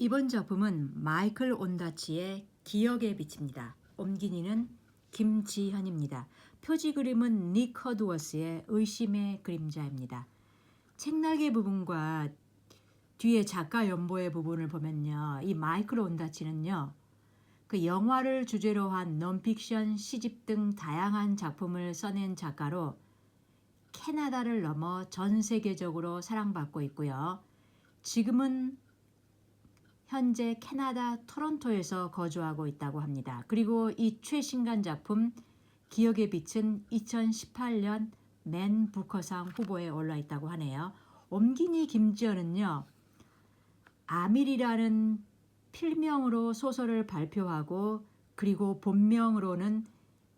이번 작품은 마이클 온다치의 기억의 빛입니다. 옮긴이는 김지현입니다. 표지 그림은 닉 허드워스의 의심의 그림자입니다. 책날개 부분과 뒤에 작가 연보의 부분을 보면요, 이 마이클 온다치는요, 그 영화를 주제로 한 논픽션, 시집 등 다양한 작품을 써낸 작가로 캐나다를 넘어 전 세계적으로 사랑받고 있고요. 지금은 현재 캐나다 토론토에서 거주하고 있다고 합니다. 그리고 이 최신간 작품 기억의 빛은 2018년 맨 부커상 후보에 올라 있다고 하네요. 옮긴이 김지연은요, 아밀이라는 필명으로 소설을 발표하고 그리고 본명으로는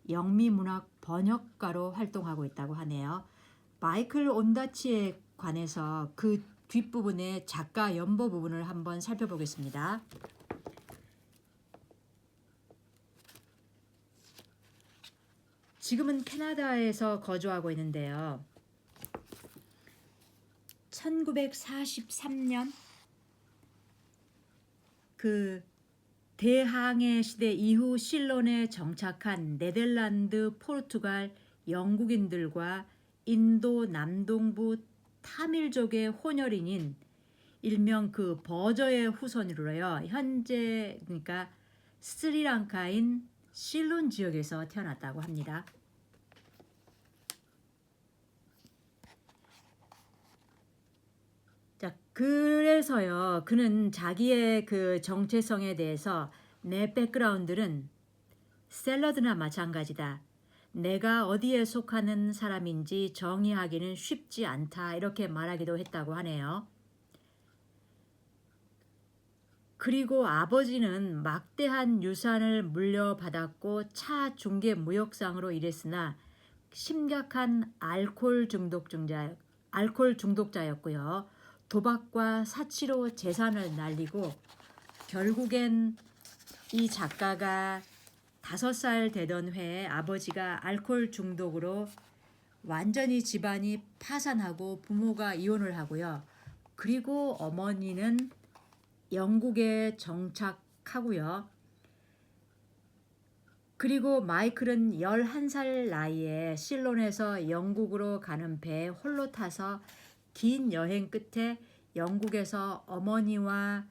영미문학 번역가로 활동하고 있다고 하네요. 마이클 온다치에 관해서 그 뒷부분의 작가 연보 부분을 한번 살펴보겠습니다. 지금은 캐나다에서 거주하고 있는데요. 1943년 그 대항해 시대 이후 실론에 정착한 네덜란드, 포르투갈, 영국인들과 인도 남동부 타밀족의 혼혈인인 일명 그 버저의 후손으로요. 현재 그러니까 스리랑카인 실론 지역에서 태어났다고 합니다. 자, 그래서요. 그는 자기의 그 정체성에 대해서 내 백그라운드는 샐러드나 마찬가지다. 내가 어디에 속하는 사람인지 정의하기는 쉽지 않다. 이렇게 말하기도 했다고 하네요. 그리고 아버지는 막대한 유산을 물려받았고 차 중개 무역상으로 일했으나 심각한 알코올 중독자였고요. 도박과 사치로 재산을 날리고 결국엔 이 작가가 5살 되던 해에 아버지가 알코올 중독으로 완전히 집안이 파산하고 부모가 이혼을 하고요. 그리고 어머니는 영국에 정착하고요. 그리고 마이클은 11살 나이에 실론에서 영국으로 가는 배에 홀로 타서 긴 여행 끝에 영국에서 어머니와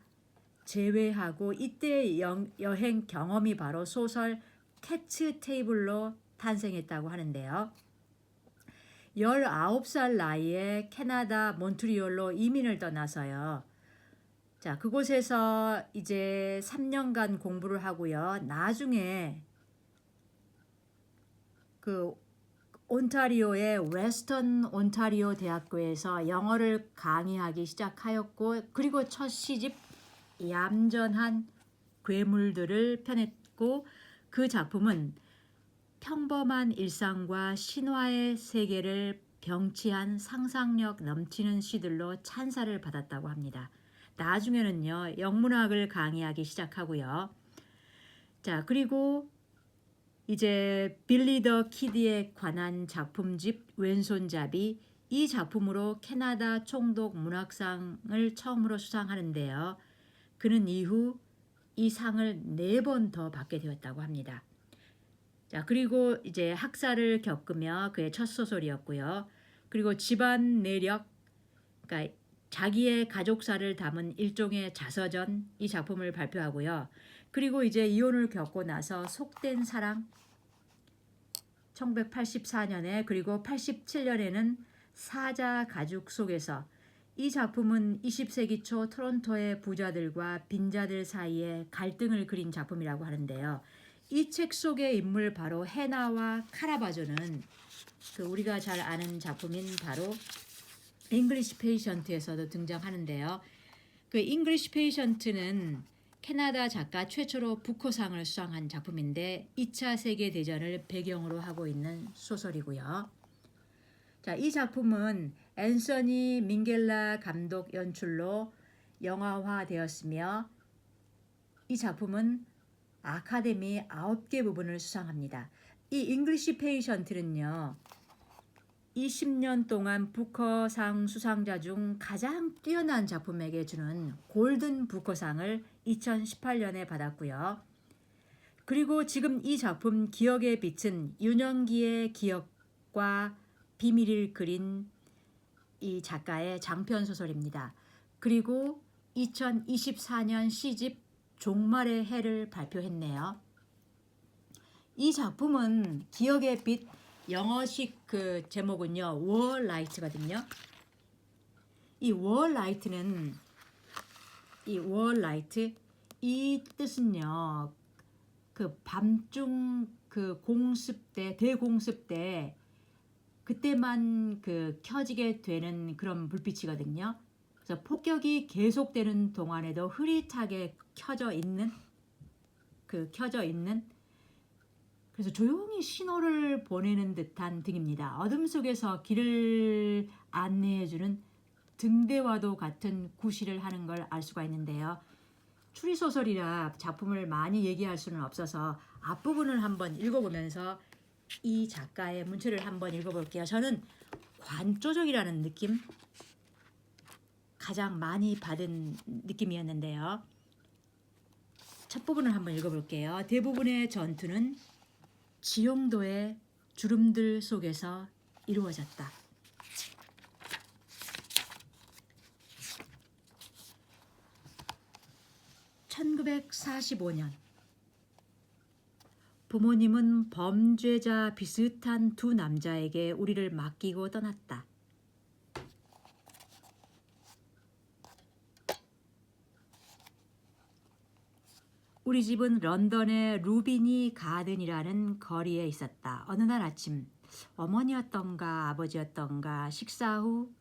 재회하고 이때의 여행 경험이 바로 소설 캐츠 테이블로 탄생했다고 하는데요. 19살 나이에 캐나다 몬트리올로 이민을 떠나서요. 자, 그곳에서 이제 3년간 공부를 하고요. 나중에 그 온타리오의 웨스턴 온타리오 대학교에서 영어를 강의하기 시작하였고, 그리고 첫 시집 얌전한 괴물들을 펴냈고, 그 작품은 평범한 일상과 신화의 세계를 병치한 상상력 넘치는 시들로 찬사를 받았다고 합니다. 나중에는요, 영문학을 강의하기 시작하고요. 자, 그리고 이제 빌리 더 키드에 관한 작품집 왼손잡이, 이 작품으로 캐나다 총독 문학상을 처음으로 수상하는데요. 그는 이후 이 상을 4번 더 받게 되었다고 합니다. 자, 그리고 이제 학살을 겪으며 그의 첫 소설이었고요. 그리고 집안 내력, 그러니까 자기의 가족사를 담은 일종의 자서전, 이 작품을 발표하고요. 그리고 이제 이혼을 겪고 나서 속된 사랑 1984년에, 그리고 87년에는 사자 가죽 속에서, 이 작품은 20세기 초 토론토의 부자들과 빈자들 사이에 갈등을 그린 작품이라고 하는데요. 이 책 속의 인물 바로 해나와 카라바조는 그 우리가 잘 아는 작품인 바로 잉글리시 페이션트에서도 등장하는데요. 그 잉글리시 페이션트는 캐나다 작가 최초로 부커상을 수상한 작품인데 2차 세계대전을 배경으로 하고 있는 소설이고요. 자, 이 작품은 앤서니 민겔라 감독 연출로 영화화되었으며 이 작품은 아카데미 9개 부분을 수상합니다. 이 잉글리시 페이션트는요, 20년 동안 부커상 수상자 중 가장 뛰어난 작품에게 주는 골든 부커상을 2018년에 받았고요. 그리고 지금 이 작품 기억의 빛은 윤영기의 기억과 비밀을 그린 이 작가의 장편 소설입니다. 그리고 2024년 시집 종말의 해를 발표했네요. 이 작품은 기억의 빛 영어식 그 제목은요 월라이트거든요. 이 월라이트는 이 뜻은요 그 밤중 그 공습 때 대공습 때 그때만 그 켜지게 되는 그런 불빛이거든요. 그래서 폭격이 계속되는 동안에도 흐릿하게 켜져 있는 그래서 조용히 신호를 보내는 듯한 등입니다. 어둠 속에서 길을 안내해주는 등대와도 같은 구실을 하는 걸 알 수가 있는데요. 추리소설이라 작품을 많이 얘기할 수는 없어서 앞부분을 한번 읽어보면서 이 작가의 문체를 한번 읽어볼게요. 저는 관조적이라는 느낌 가장 많이 받은 느낌이었는데요. 첫 부분을 한번 읽어볼게요. 대부분의 전투는 지형도의 주름들 속에서 이루어졌다. (1945년) 부모님은 범죄자 비슷한 두 남자에게 우리를 맡기고 떠났다. 우리 집은 런던의 루비니 가든이라는 거리에 있었다. 어느 날 아침 어머니였던가 아버지였던가 식사 후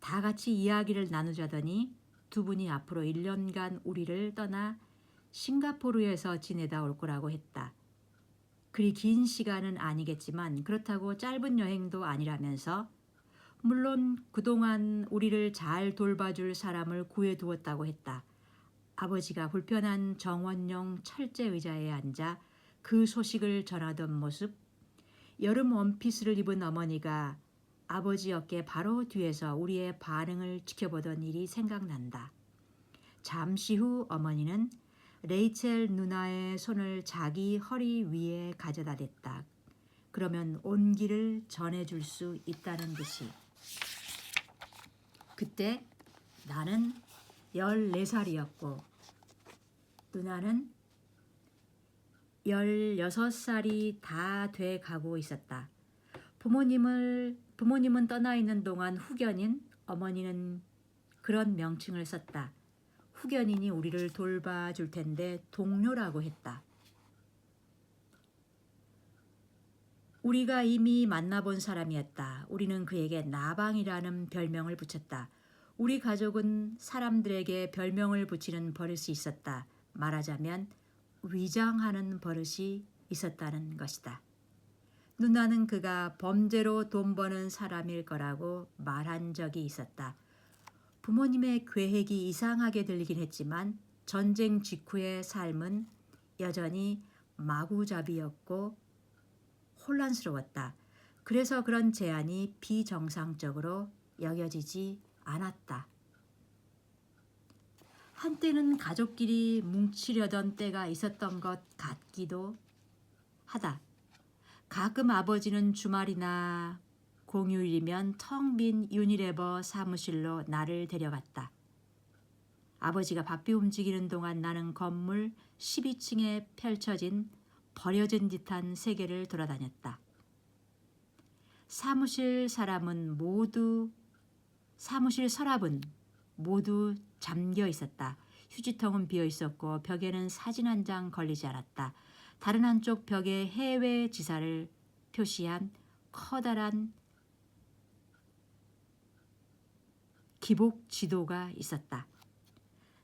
다 같이 이야기를 나누자더니 두 분이 앞으로 1년간 우리를 떠나 싱가포르에서 지내다 올 거라고 했다. 그리 긴 시간은 아니겠지만 그렇다고 짧은 여행도 아니라면서 물론 그동안 우리를 잘 돌봐줄 사람을 구해두었다고 했다. 아버지가 불편한 정원용 철제 의자에 앉아 그 소식을 전하던 모습, 여름 원피스를 입은 어머니가 아버지 어깨 바로 뒤에서 우리의 반응을 지켜보던 일이 생각난다. 잠시 후 어머니는 레이첼 누나의 손을 자기 허리 위에 가져다 댔다. 그러면 온 길을 전해줄 수 있다는 듯이. 그때 나는 14살이었고 누나는 16살이 다 돼 가고 있었다. 부모님은 떠나 있는 동안 후견인, 어머니는 그런 명칭을 썼다. 후견인이 우리를 돌봐줄 텐데 동료라고 했다. 우리가 이미 만나본 사람이었다. 우리는 그에게 나방이라는 별명을 붙였다. 우리 가족은 사람들에게 별명을 붙이는 버릇이 있었다. 말하자면 위장하는 버릇이 있었다는 것이다. 누나는 그가 범죄로 돈 버는 사람일 거라고 말한 적이 있었다. 부모님의 계획이 이상하게 들리긴 했지만 전쟁 직후의 삶은 여전히 마구잡이였고 혼란스러웠다. 그래서 그런 제안이 비정상적으로 여겨지지 않았다. 한때는 가족끼리 뭉치려던 때가 있었던 것 같기도 하다. 가끔 아버지는 주말이나 공휴일이면 텅 빈 유니레버 사무실로 나를 데려갔다. 아버지가 바삐 움직이는 동안 나는 건물 12층에 펼쳐진 버려진 듯한 세계를 돌아다녔다. 사무실 서랍은 모두 잠겨 있었다. 휴지통은 비어 있었고 벽에는 사진 한 장 걸리지 않았다. 다른 한쪽 벽에 해외 지사를 표시한 커다란 기복 지도가 있었다.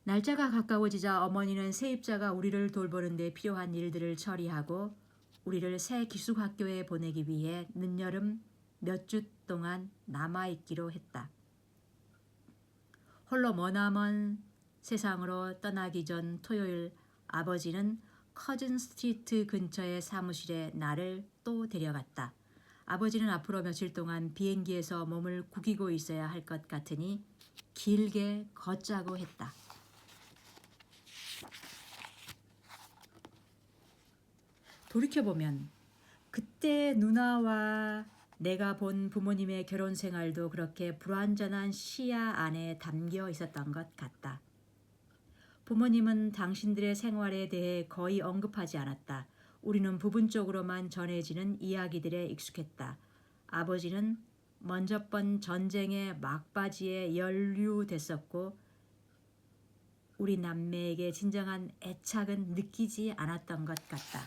날짜가 가까워지자 어머니는 세입자가 우리를 돌보는 데 필요한 일들을 처리하고 우리를 새 기숙학교에 보내기 위해 늦여름 몇 주 동안 남아있기로 했다. 홀로 머나먼 세상으로 떠나기 전 토요일 아버지는 커즌 스트리트 근처의 사무실에 나를 또 데려갔다. 아버지는 앞으로 며칠 동안 비행기에서 몸을 구기고 있어야 할 것 같으니 길게 걷자고 했다. 돌이켜보면 그때 누나와 내가 본 부모님의 결혼 생활도 그렇게 불완전한 시야 안에 담겨 있었던 것 같다. 부모님은 당신들의 생활에 대해 거의 언급하지 않았다. 우리는 부분적으로만 전해지는 이야기들에 익숙했다. 아버지는 먼저 번 전쟁의 막바지에 연루됐었고 우리 남매에게 진정한 애착은 느끼지 않았던 것 같다.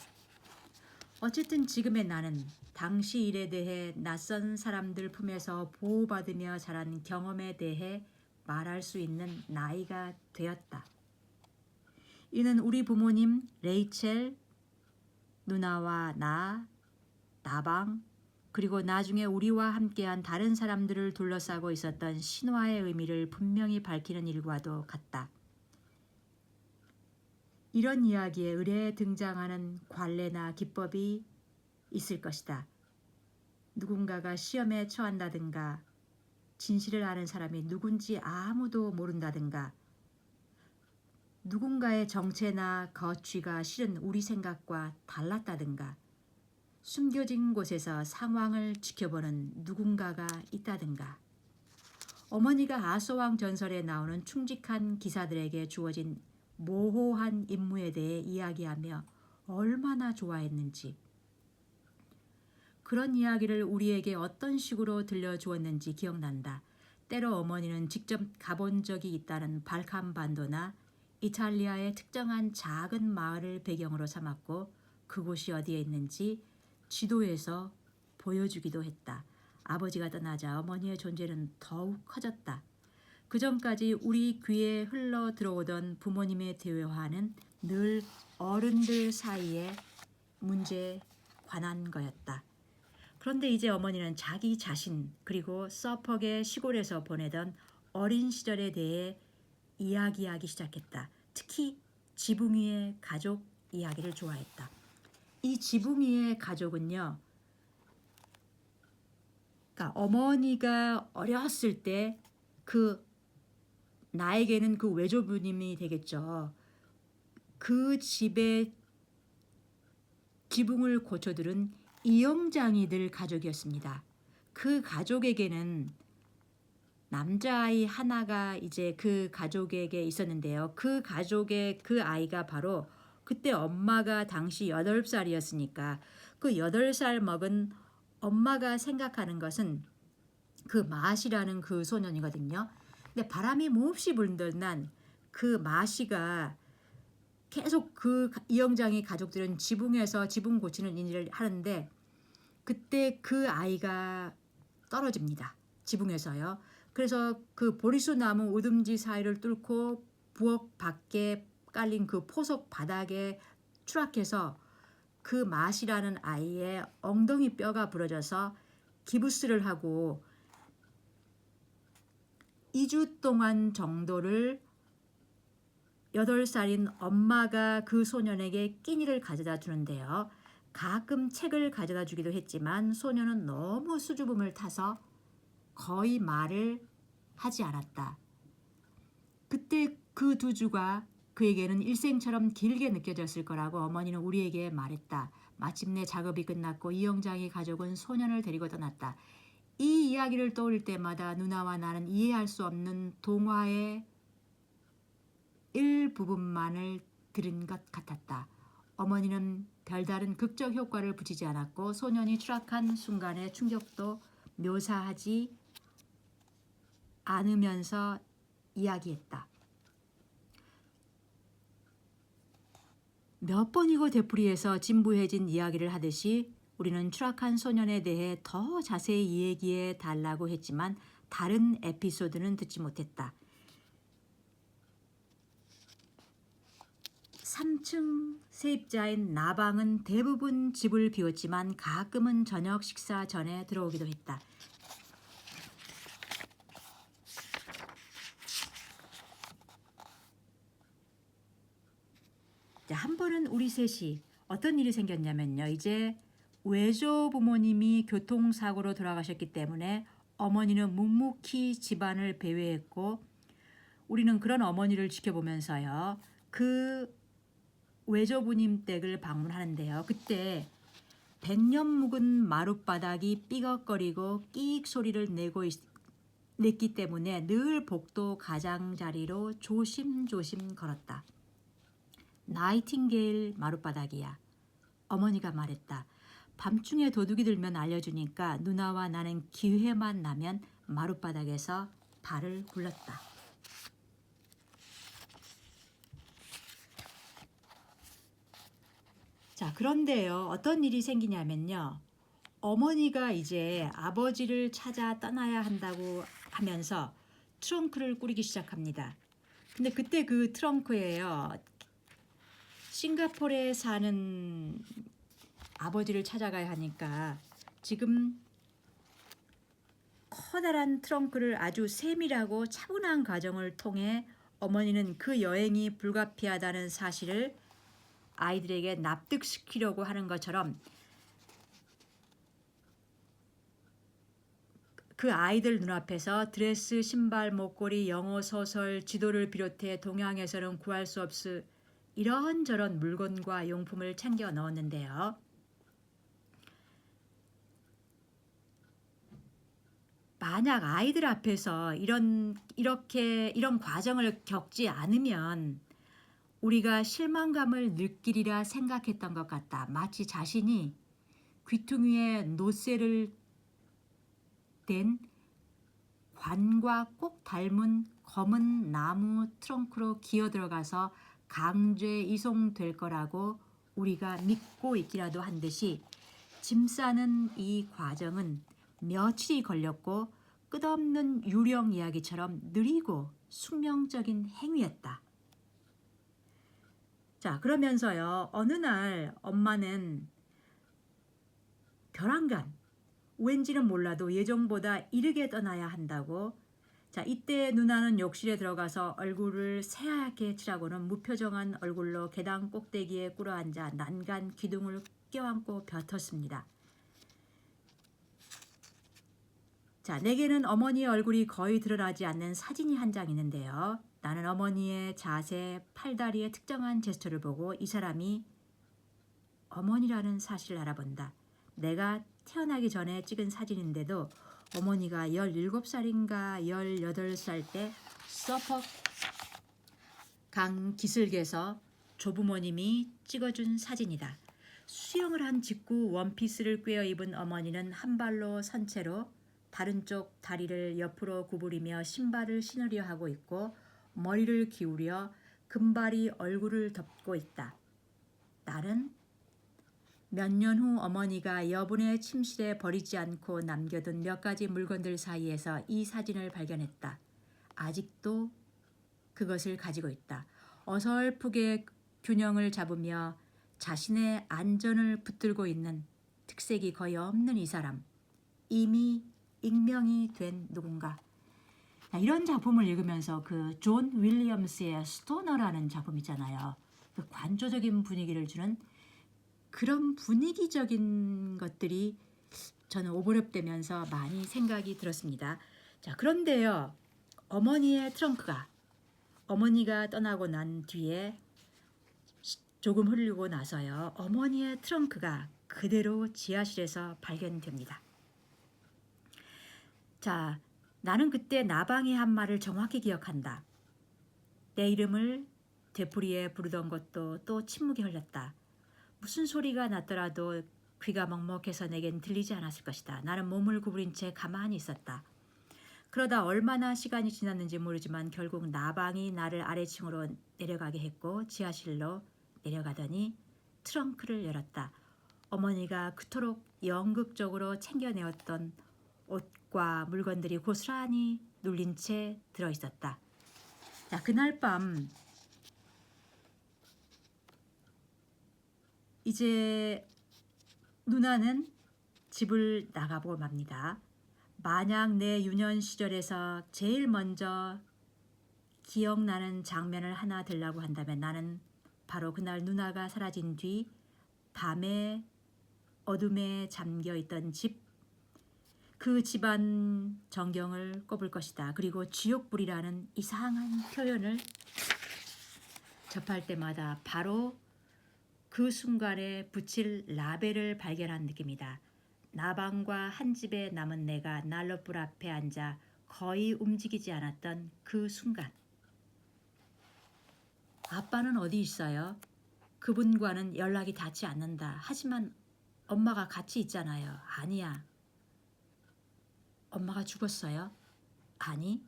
어쨌든 지금의 나는 당시 일에 대해 낯선 사람들 품에서 보호받으며 자란 경험에 대해 말할 수 있는 나이가 되었다. 이는 우리 부모님, 레이첼, 누나와 나방, 그리고 나중에 우리와 함께한 다른 사람들을 둘러싸고 있었던 신화의 의미를 분명히 밝히는 일과도 같다. 이런 이야기에 의례에 등장하는 관례나 기법이 있을 것이다. 누군가가 시험에 처한다든가, 진실을 아는 사람이 누군지 아무도 모른다든가, 누군가의 정체나 거취가 실은 우리 생각과 달랐다든가, 숨겨진 곳에서 상황을 지켜보는 누군가가 있다든가, 어머니가 아소왕 전설에 나오는 충직한 기사들에게 주어진 모호한 임무에 대해 이야기하며 얼마나 좋아했는지, 그런 이야기를 우리에게 어떤 식으로 들려주었는지 기억난다. 때로 어머니는 직접 가본 적이 있다는 발칸 반도나 이탈리아의 특정한 작은 마을을 배경으로 삼았고 그곳이 어디에 있는지 지도에서 보여주기도 했다. 아버지가 떠나자 어머니의 존재는 더욱 커졌다. 그 전까지 우리 귀에 흘러 들어오던 부모님의 대화는 늘 어른들 사이의 문제에 관한 거였다. 그런데 이제 어머니는 자기 자신 그리고 서퍽의 시골에서 보내던 어린 시절에 대해 이야기하기 시작했다. 특히 지붕 위의 가족 이야기를 좋아했다. 이 지붕 위의 가족은요, 그러니까 어머니가 어렸을 때 나에게는 그 외조부님이 되겠죠. 그 집의 지붕을 고쳐들은 이영장이들 가족이었습니다. 그 가족에게는 남자아이 하나가 이제 그 가족에게 있었는데요. 그 가족의 그 아이가 바로 그때 엄마가 당시 8살이었으니까 그 8살 먹은 엄마가 생각하는 것은 그 마시라는 그 소년이거든요. 근데 바람이 몹시 불던 날 그 마시가 계속 그 이영장의 가족들은 지붕에서 지붕 고치는 일을 하는데 그때 그 아이가 떨어집니다. 지붕에서요. 그래서 그 보리수 나무 우듬지 사이를 뚫고 부엌 밖에 깔린 그 포석 바닥에 추락해서 그 마시라는 아이의 엉덩이 뼈가 부러져서 기부스를 하고 2주 동안 정도를 8살인 엄마가 그 소년에게 끼니를 가져다 주는데요. 가끔 책을 가져다 주기도 했지만 소년은 너무 수줍음을 타서 거의 말을 하지 않았다. 그때 그 2주가 그에게는 일생처럼 길게 느껴졌을 거라고 어머니는 우리에게 말했다. 마침내 작업이 끝났고 이영장의 가족은 소년을 데리고 떠났다. 이 이야기를 떠올릴 때마다 누나와 나는 이해할 수 없는 동화의 일부분만을 들은 것 같았다. 어머니는 별다른 극적 효과를 붙이지 않았고 소년이 추락한 순간의 충격도 묘사하지 않으면서 이야기했다. 몇 번이고 되풀이해서 진부해진 이야기를 하듯이 우리는 추락한 소년에 대해 더 자세히 얘기해 달라고 했지만 다른 에피소드는 듣지 못했다. 3층 세입자인 나방은 대부분 집을 비웠지만 가끔은 저녁 식사 전에 들어오기도 했다. 한 번은 우리 셋이 어떤 일이 생겼냐면요. 이제 외조 부모님이 교통사고로 돌아가셨기 때문에 어머니는 묵묵히 집안을 배회했고 우리는 그런 어머니를 지켜보면서요. 그 외조부님 댁을 방문하는데요. 그때 100년 묵은 마룻바닥이 삐걱거리고 끼익 소리를 냈기 때문에 늘 복도 가장자리로 조심조심 걸었다. 나이팅게일 마룻바닥이야. 어머니가 말했다. 밤중에 도둑이 들면 알려주니까 누나와 나는 기회만 나면 마룻바닥에서 발을 굴렀다. 자, 그런데요. 어떤 일이 생기냐면요. 어머니가 이제 아버지를 찾아 떠나야 한다고 하면서 트렁크를 꾸리기 시작합니다. 근데 그때 그 트렁크에요. 싱가포르에 사는 아버지를 찾아가야 하니까 지금 커다란 트렁크를 아주 세밀하고 차분한 과정을 통해 어머니는 그 여행이 불가피하다는 사실을 아이들에게 납득시키려고 하는 것처럼 그 아이들 눈앞에서 드레스, 신발, 목걸이, 영어 소설, 지도를 비롯해 동양에서는 구할 수 없을 이런저런 물건과 용품을 챙겨 넣었는데요. 만약 아이들 앞에서 이런 과정을 겪지 않으면 우리가 실망감을 느끼리라 생각했던 것 같다. 마치 자신이 귀퉁이에 노쇠를 댄 관과 꼭 닮은 검은 나무 트렁크로 기어 들어가서 강제 이송될 거라고 우리가 믿고 있기라도 한 듯이 짐 싸는 이 과정은 며칠이 걸렸고 끝없는 유령 이야기처럼 느리고 숙명적인 행위였다. 자, 그러면서요. 어느 날 엄마는 벼랑간 왠지는 몰라도 예정보다 이르게 떠나야 한다고. 자, 이때 누나는 욕실에 들어가서 얼굴을 새하얗게 칠하고는 무표정한 얼굴로 계단 꼭대기에 꿇어앉아 난간 기둥을 껴안고 벼텄습니다. 자, 내게는 어머니의 얼굴이 거의 드러나지 않는 사진이 한 장 있는데요. 나는 어머니의 자세, 팔다리의 특정한 제스처를 보고 이 사람이 어머니라는 사실을 알아본다. 내가 태어나기 전에 찍은 사진인데도 어머니가 17살인가 18살 때 서퍽 강 기슭에서 조부모님이 찍어준 사진이다. 수영을 한 직후 원피스를 꿰어 입은 어머니는 한 발로 선 채로 다른 쪽 다리를 옆으로 구부리며 신발을 신으려 하고 있고 머리를 기울여 금발이 얼굴을 덮고 있다. 나는 몇 년 후 어머니가 여분의 침실에 버리지 않고 남겨둔 몇 가지 물건들 사이에서 이 사진을 발견했다. 아직도 그것을 가지고 있다. 어설프게 균형을 잡으며 자신의 안전을 붙들고 있는 특색이 거의 없는 이 사람. 이미 익명이 된 누군가. 이런 작품을 읽으면서 그 존 윌리엄스의 스토너라는 작품 있잖아요. 그 관조적인 분위기를 주는 그런 분위기적인 것들이 저는 오버랩되면서 많이 생각이 들었습니다. 자, 그런데요. 어머니의 트렁크가 어머니가 떠나고 난 뒤에 조금 흐르고 나서요. 어머니의 트렁크가 그대로 지하실에서 발견됩니다. 자, 나는 그때 나방의 한 말을 정확히 기억한다. 내 이름을 되풀이에 부르던 것도 또 침묵에 흘렸다. 무슨 소리가 났더라도 귀가 먹먹해서 내겐 들리지 않았을 것이다. 나는 몸을 구부린 채 가만히 있었다. 그러다 얼마나 시간이 지났는지 모르지만 결국 나방이 나를 아래층으로 내려가게 했고 지하실로 내려가더니 트렁크를 열었다. 어머니가 그토록 연극적으로 챙겨내었던 옷과 물건들이 고스란히 눌린 채 들어있었다. 자, 그날 밤 이제 누나는 집을 나가보고 맙니다. 만약 내 유년 시절에서 제일 먼저 기억나는 장면을 하나 들라고 한다면 나는 바로 그날 누나가 사라진 뒤 밤에 어둠에 잠겨있던 집, 그 집안 전경을 꼽을 것이다. 그리고 지옥불이라는 이상한 표현을 접할 때마다 바로 그 순간에 붙일 라벨을 발견한 느낌이다. 나방과 한 집에 남은 내가 난로불 앞에 앉아 거의 움직이지 않았던 그 순간. 아빠는 어디 있어요? 그분과는 연락이 닿지 않는다. 하지만 엄마가 같이 있잖아요. 아니야. 엄마가 죽었어요? 아니.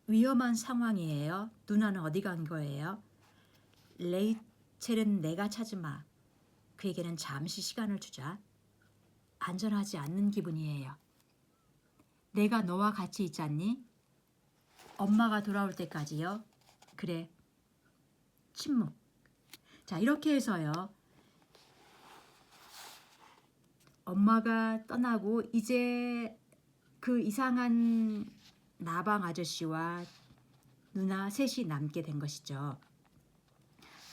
위험한 상황이에요. 누나는 어디 간 거예요? 레이첼은 내가 찾으마. 그에게는 잠시 시간을 주자. 안전하지 않는 기분이에요. 내가 너와 같이 있잖니? 엄마가 돌아올 때까지요? 그래. 침묵. 자, 이렇게 해서요. 엄마가 떠나고 이제 그 이상한 나방 아저씨와 누나 셋이 남게 된 것이죠.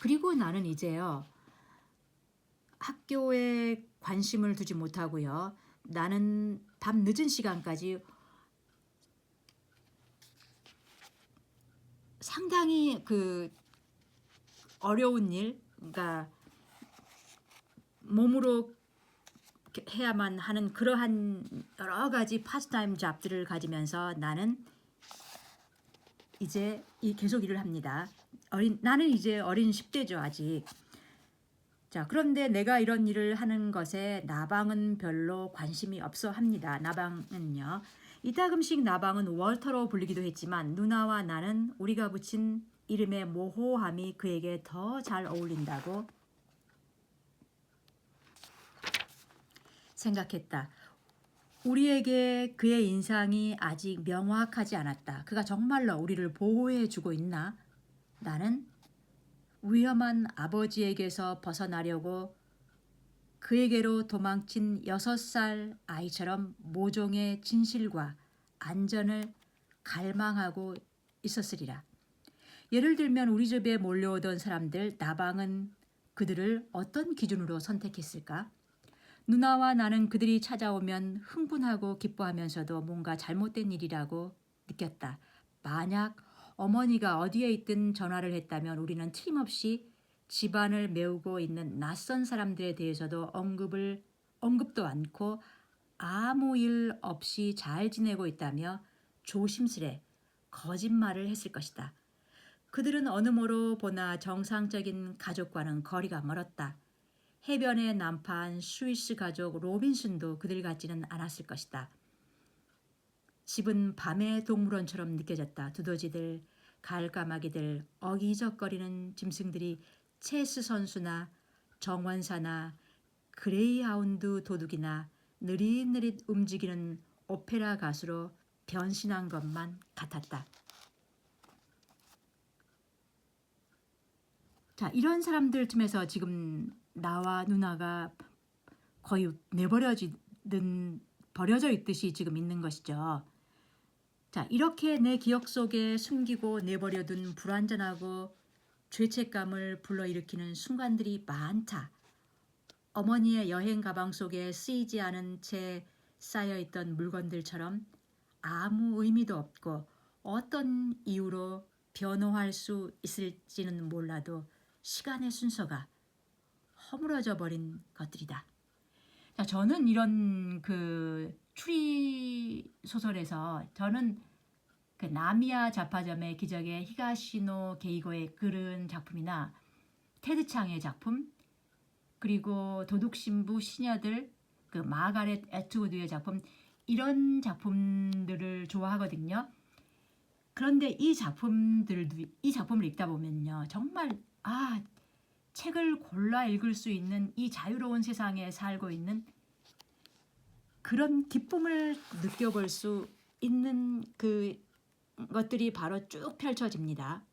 그리고 나는 이제요. 학교에 관심을 두지 못하고요. 나는 밤 늦은 시간까지 상당히 그 어려운 일, 그러니까 몸으로 해야만 하는 그러한 여러 가지 파트타임 잡들을 가지면서 나는 이제 계속 일을 합니다. 나는 이제 어린 10대죠 아직. 자, 그런데 내가 이런 일을 하는 것에 나방은 별로 관심이 없어 합니다. 나방은요. 이따금씩 나방은 월터로 불리기도 했지만 누나와 나는 우리가 붙인 이름의 모호함이 그에게 더 잘 어울린다고 생각했다. 우리에게 그의 인상이 아직 명확하지 않았다. 그가 정말로 우리를 보호해주고 있나? 나는 위험한 아버지에게서 벗어나려고 그에게로 도망친 6살 아이처럼 모종의 진실과 안전을 갈망하고 있었으리라. 예를 들면 우리 집에 몰려오던 사람들, 나방은 그들을 어떤 기준으로 선택했을까? 누나와 나는 그들이 찾아오면 흥분하고 기뻐하면서도 뭔가 잘못된 일이라고 느꼈다. 만약 어머니가 어디에 있든 전화를 했다면 우리는 틀림없이 집안을 메우고 있는 낯선 사람들에 대해서도 언급도 않고 아무 일 없이 잘 지내고 있다며 조심스레 거짓말을 했을 것이다. 그들은 어느 모로 보나 정상적인 가족과는 거리가 멀었다. 해변의 남파한 스위스 가족 로빈슨도 그들 같지는 않았을 것이다. 집은 밤의 동물원처럼 느껴졌다. 두더지들, 가을까마귀들, 어기적거리는 짐승들이 체스 선수나 정원사나 그레이하운드 도둑이나 느릿느릿 움직이는 오페라 가수로 변신한 것만 같았다. 자, 이런 사람들 틈에서 지금 나와 누나가 거의 버려져 있듯이 지금 있는 것이죠. 자, 이렇게 내 기억 속에 숨기고 내버려둔 불완전하고 죄책감을 불러일으키는 순간들이 많다. 어머니의 여행 가방 속에 쓰이지 않은 채 쌓여있던 물건들처럼 아무 의미도 없고 어떤 이유로 변호할 수 있을지는 몰라도 시간의 순서가 허물어져 버린 것들이다. 자, 저는 이런 그 추리 소설에서 저는 그 나미야 잡화점의 기적의 히가시노 게이고의 그런 작품이나 테드 창의 작품, 그리고 도둑신부 시녀들, 그 마가렛 애트우드의 작품, 이런 작품들을 좋아하거든요. 그런데 이 작품을 읽다 보면요, 정말 책을 골라 읽을 수 있는 이 자유로운 세상에 살고 있는 그런 기쁨을 느껴볼 수 있는 그 것들이 바로 쭉 펼쳐집니다.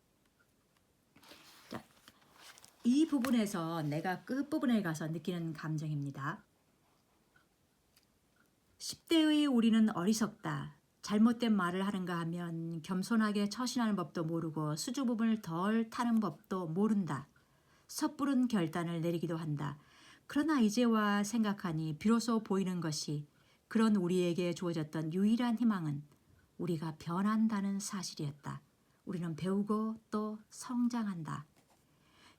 자, 이 부분에서 내가 끝부분에 가서 느끼는 감정입니다. 10대의 우리는 어리석다. 잘못된 말을 하는가 하면 겸손하게 처신하는 법도 모르고 수줍음을 덜 타는 법도 모른다. 섣부른 결단을 내리기도 한다. 그러나 이제와 생각하니 비로소 보이는 것이 그런 우리에게 주어졌던 유일한 희망은 우리가 변한다는 사실이었다. 우리는 배우고 또 성장한다.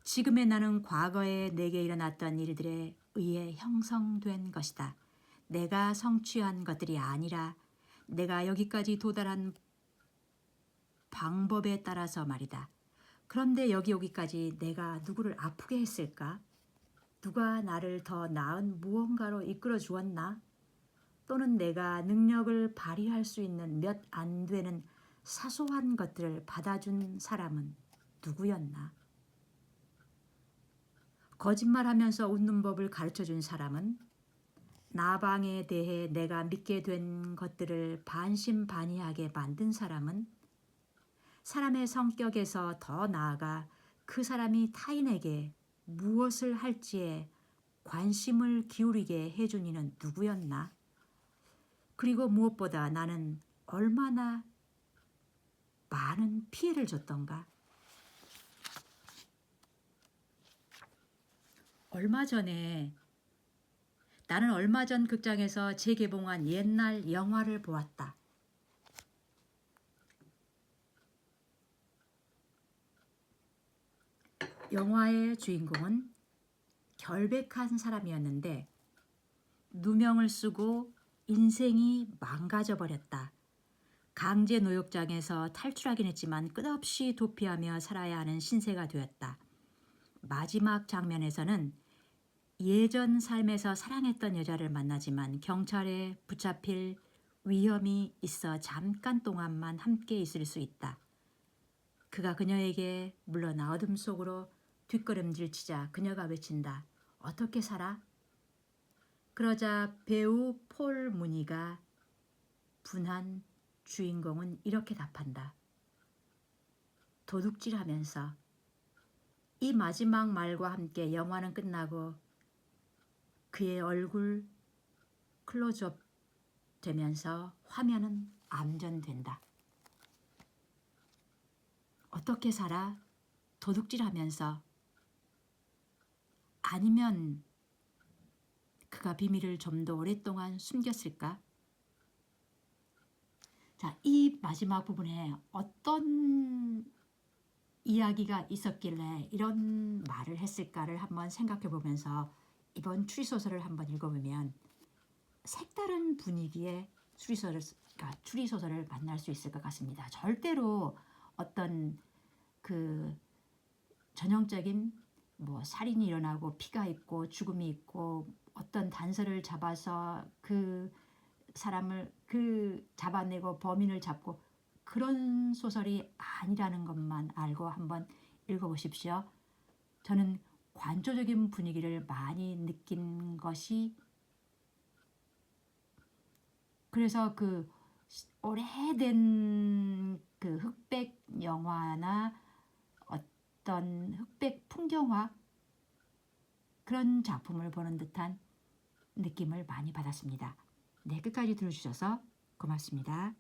지금의 나는 과거에 내게 일어났던 일들에 의해 형성된 것이다. 내가 성취한 것들이 아니라 내가 여기까지 도달한 방법에 따라서 말이다. 그런데 여기 오기까지 내가 누구를 아프게 했을까? 누가 나를 더 나은 무언가로 이끌어 주었나? 또는 내가 능력을 발휘할 수 있는 몇 안 되는 사소한 것들을 받아준 사람은 누구였나? 거짓말하면서 웃는 법을 가르쳐준 사람은, 나방에 대해 내가 믿게 된 것들을 반신반의하게 만든 사람은, 사람의 성격에서 더 나아가 그 사람이 타인에게 무엇을 할지에 관심을 기울이게 해준 이는 누구였나? 그리고 무엇보다 나는 얼마나 많은 피해를 줬던가? 나는 얼마 전 극장에서 재개봉한 옛날 영화를 보았다. 영화의 주인공은 결백한 사람이었는데 누명을 쓰고 인생이 망가져 버렸다. 강제 노역장에서 탈출하긴 했지만 끝없이 도피하며 살아야 하는 신세가 되었다. 마지막 장면에서는 예전 삶에서 사랑했던 여자를 만나지만 경찰에 붙잡힐 위험이 있어 잠깐 동안만 함께 있을 수 있다. 그가 그녀에게 물러나 어둠 속으로 뒷걸음질 치자 그녀가 외친다. 어떻게 살아? 그러자 배우 폴 무니가 분한 주인공은 이렇게 답한다. 도둑질하면서. 이 마지막 말과 함께 영화는 끝나고 그의 얼굴 클로즈업 되면서 화면은 암전된다. 어떻게 살아? 도둑질하면서. 아니면 그가 비밀을 좀 더 오랫동안 숨겼을까? 자, 이 마지막 부분에 어떤 이야기가 있었길래 이런 말을 했을까를 한번 생각해 보면서 이번 추리소설을 한번 읽어보면 색다른 분위기의 추리소설을 만날 수 있을 것 같습니다. 절대로 어떤 그 전형적인 살인이 일어나고 피가 있고 죽음이 있고 어떤 단서를 잡아서 그 사람을 잡아내고 범인을 잡고 그런 소설이 아니라는 것만 알고 한번 읽어보십시오. 저는 관조적인 분위기를 많이 느낀 것이, 그래서 그 오래된 그 흑백 영화나 어떤 흑백 풍경화 그런 작품을 보는 듯한 느낌을 많이 받았습니다. 네, 끝까지 들어주셔서 고맙습니다.